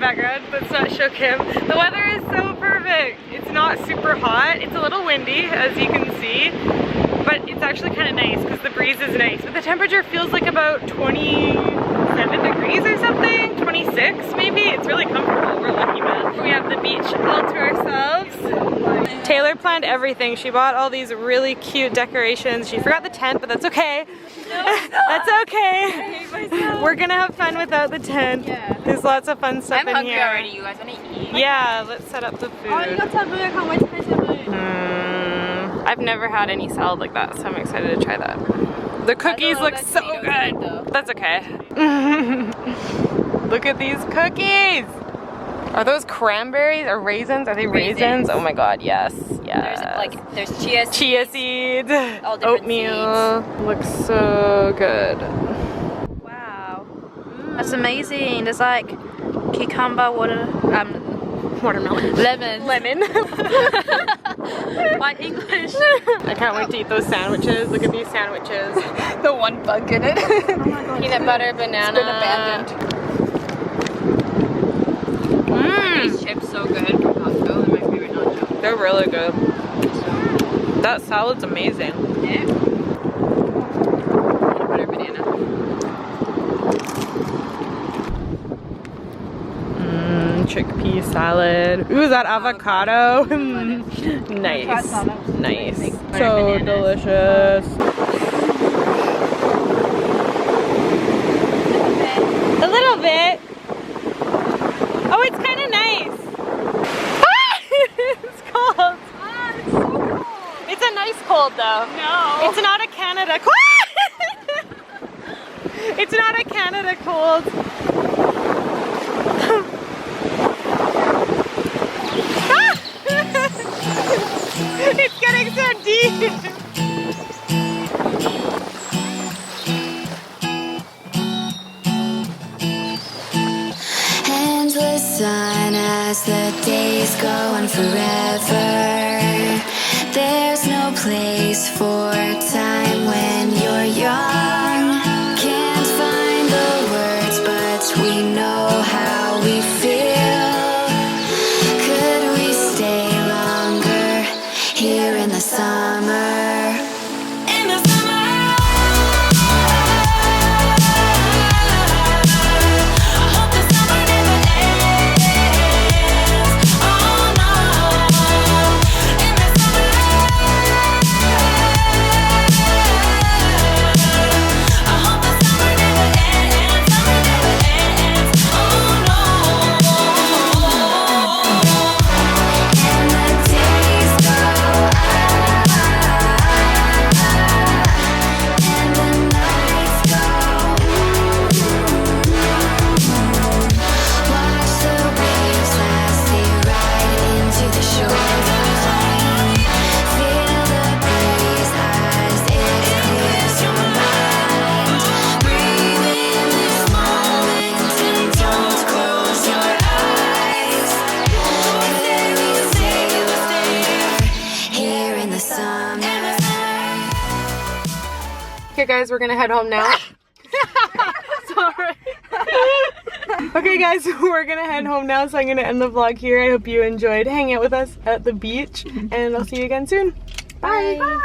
background. Let's not show Kim. The weather is so perfect. It's not super hot. It's a little windy, as you can see, but it's actually kind of nice because the breeze is nice. But the temperature feels like about 27 degrees or something, 26 maybe. It's really comfortable. We're lucky, man. We have the beach all to ourselves. Taylor planned everything. She bought all these really cute decorations. She forgot the tent, but that's okay. That's okay. We're gonna have fun without the tent. Yeah. There's lots of fun stuff in here. I'm hungry already. You guys wanna eat? Yeah, let's set up the food. I've never had any salad like that, so I'm excited to try that. The cookies look so good. That's okay. Look at these cookies. Are those cranberries or raisins? Are they raisins? Oh my god, yes. Yes. There's chia seeds, oatmeal. Seeds. Looks so good. Wow. That's amazing. There's like cucumber, watermelon. Lemon. My English. I can't wait to eat those sandwiches. Look at these sandwiches. The one bug in it. Oh my god. Peanut butter, banana. It's been abandoned. These chips so good from Costco. They're my favorite nacho. They're really good. That salad's amazing. Yeah. Peanut butter, banana. Chickpea salad. Ooh, is that avocado? Nice. Nice. So delicious. A little bit. Oh, it's kind of nice. It's cold. It's so cold. It's a nice cold though. No. It's not a Canada cold. It's not a Canada cold. It's getting so deep. Endless sun as the days go on forever. There's no place for time when you're young. Can't find the words, but we know how we feel. Could we stay longer here in the summer? Okay guys, we're gonna head home now. Sorry. Okay guys, we're gonna head home now, so I'm gonna end the vlog here. I hope you enjoyed hanging out with us at the beach, and I'll see you again soon. Bye. Bye.